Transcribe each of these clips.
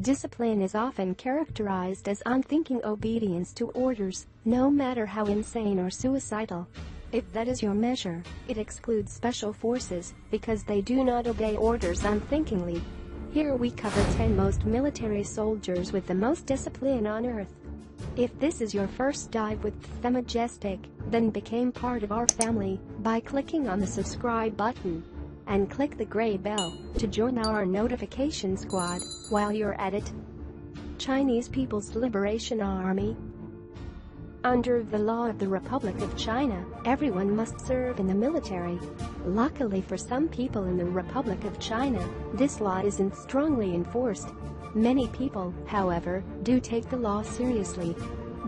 Discipline is often characterized as unthinking obedience to orders, no matter how insane or suicidal. If that is your measure, it excludes special forces, because they do not obey orders unthinkingly. Here we cover 10 most military soldiers with the most discipline on Earth. If this is your first dive with the Majestic, then become part of our family by clicking on the subscribe button. And click the gray bell to join our notification squad while you're at it. Chinese People's Liberation Army. Under the law of the Republic of China, everyone must serve in the military. Luckily for some people in the Republic of China, this law isn't strongly enforced. Many people, however, do take the law seriously.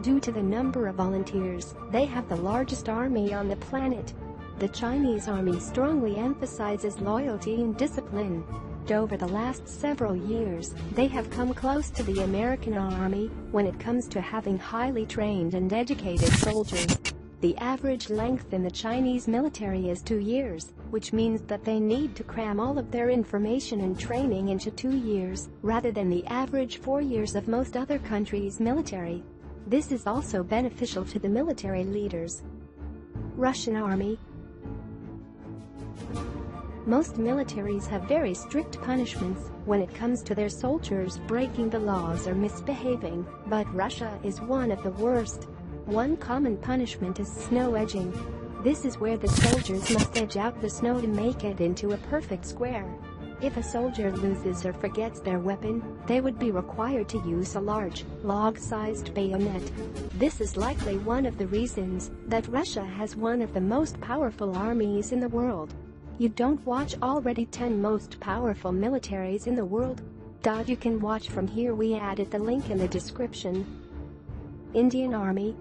Due to the number of volunteers, they have the largest army on the planet. The Chinese army strongly emphasizes loyalty and discipline. Over the last several years, they have come close to the American army when it comes to having highly trained and educated soldiers. The average length in the Chinese military is 2 years, which means that they need to cram all of their information and training into 2 years, rather than the average 4 years of most other countries' military. This is also beneficial to the military leaders. Russian Army. Most militaries have very strict punishments when it comes to their soldiers breaking the laws or misbehaving, but Russia is one of the worst. One common punishment is snow edging. This is where the soldiers must edge out the snow to make it into a perfect square. If a soldier loses or forgets their weapon, they would be required to use a large, log-sized bayonet. This is likely one of the reasons that Russia has one of the most powerful armies in the world. You don't watch already 10 most powerful militaries in the world? You can watch from here. We added the link in the description. Indian Army.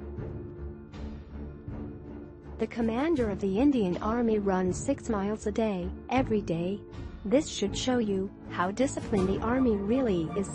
The commander of the Indian Army runs 6 miles a day, every day. This should show you how disciplined the army really is.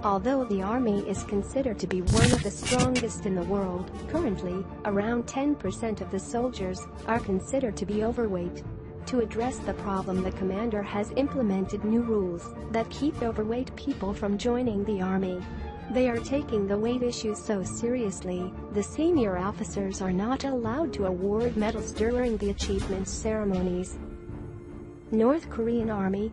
Although the army is considered to be one of the strongest in the world, currently, around 10% of the soldiers are considered to be overweight. To address the problem, the commander has implemented new rules that keep overweight people from joining the army. They are taking the weight issue so seriously, the senior officers are not allowed to award medals during the achievements ceremonies. North Korean Army.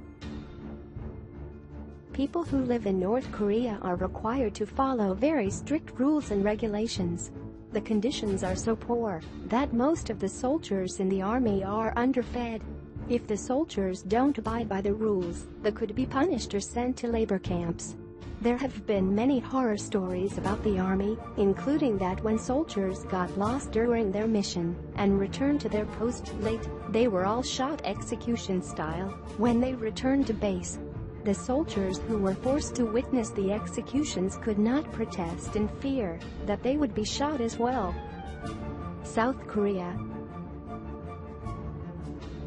People who live in North Korea are required to follow very strict rules and regulations. The conditions are so poor that most of the soldiers in the army are underfed. If the soldiers don't abide by the rules, they could be punished or sent to labor camps. There have been many horror stories about the army, including that when soldiers got lost during their mission and returned to their post late, they were all shot execution style when they returned to base. The soldiers who were forced to witness the executions could not protest in fear that they would be shot as well. South Korea.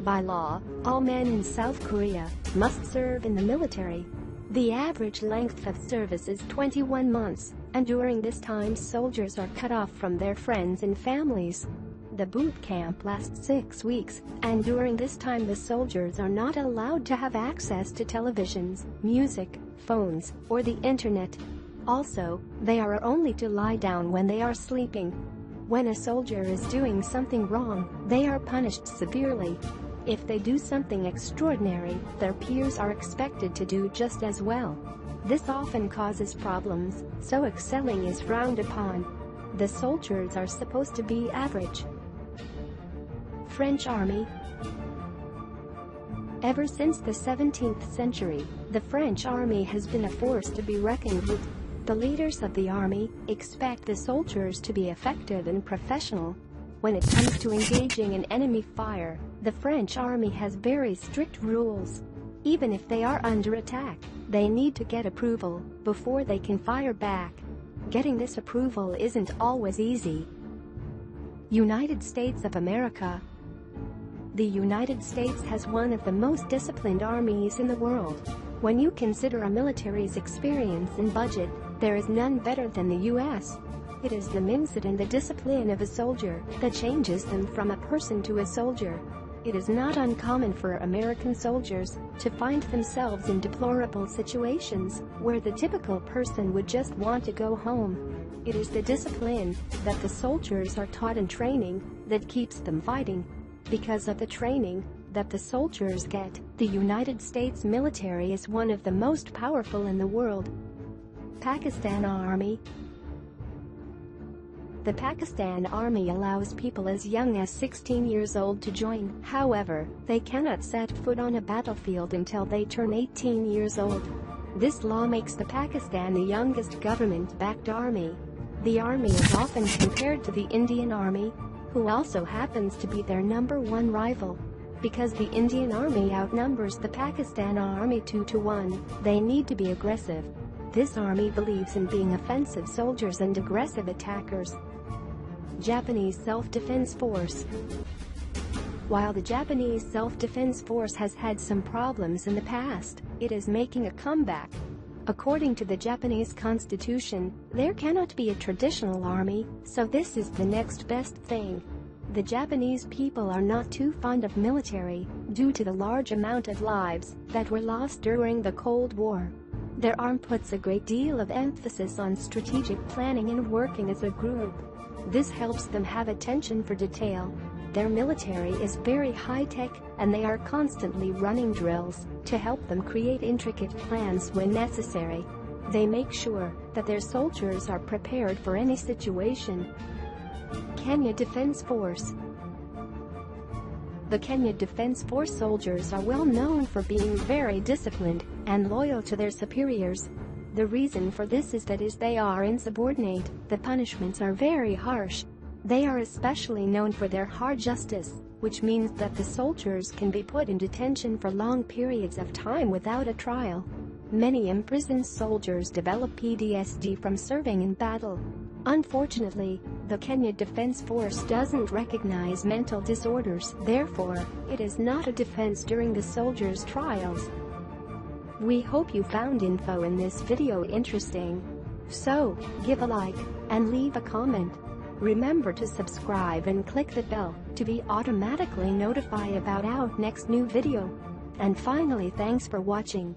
By law, all men in South Korea must serve in the military. The average length of service is 21 months, and during this time soldiers are cut off from their friends and families. The boot camp lasts 6 weeks, and during this time the soldiers are not allowed to have access to televisions, music, phones, or the internet. Also, they are only to lie down when they are sleeping. When a soldier is doing something wrong, they are punished severely. If they do something extraordinary, their peers are expected to do just as well. This often causes problems, so excelling is frowned upon. The soldiers are supposed to be average. French Army. Ever since the 17th century, the French army has been a force to be reckoned with. The leaders of the army expect the soldiers to be effective and professional. When it comes to engaging in enemy fire, the French army has very strict rules. Even if they are under attack, they need to get approval before they can fire back. Getting this approval isn't always easy. United States of America. The United States has one of the most disciplined armies in the world. When you consider a military's experience and budget, there is none better than the U.S. It is the mindset and the discipline of a soldier that changes them from a person to a soldier. It is not uncommon for American soldiers to find themselves in deplorable situations where the typical person would just want to go home. It is the discipline that the soldiers are taught in training that keeps them fighting. Because of the training that the soldiers get, the United States military is one of the most powerful in the world. Pakistan Army. The Pakistan Army allows people as young as 16 years old to join. However, they cannot set foot on a battlefield until they turn 18 years old. This law makes the Pakistan the youngest government-backed army. The army is often compared to the Indian Army, who also happens to be their #1 rival. Because the Indian Army outnumbers the Pakistan Army 2-1, they need to be aggressive. This army believes in being offensive soldiers and aggressive attackers. Japanese Self-Defense Force. While the Japanese Self-Defense Force has had some problems in the past, it is making a comeback. According to the Japanese constitution, there cannot be a traditional army, so this is the next best thing. The Japanese people are not too fond of military, due to the large amount of lives that were lost during the Cold War. Their army puts a great deal of emphasis on strategic planning and working as a group. This helps them have attention for detail. Their military is very high-tech, and they are constantly running drills to help them create intricate plans when necessary. They make sure that their soldiers are prepared for any situation. Kenya Defense Force. The Kenya Defense Force soldiers are well known for being very disciplined and loyal to their superiors. The reason for this is that as they are insubordinate, the punishments are very harsh. They are especially known for their hard justice, which means that the soldiers can be put in detention for long periods of time without a trial. Many imprisoned soldiers develop PTSD from serving in battle. Unfortunately, the Kenya Defense Force doesn't recognize mental disorders, therefore, it is not a defense during the soldiers' trials. We hope you found info in this video interesting. So, give a like and leave a comment. Remember to subscribe and click the bell to be automatically notified about our next new video. And finally, thanks for watching.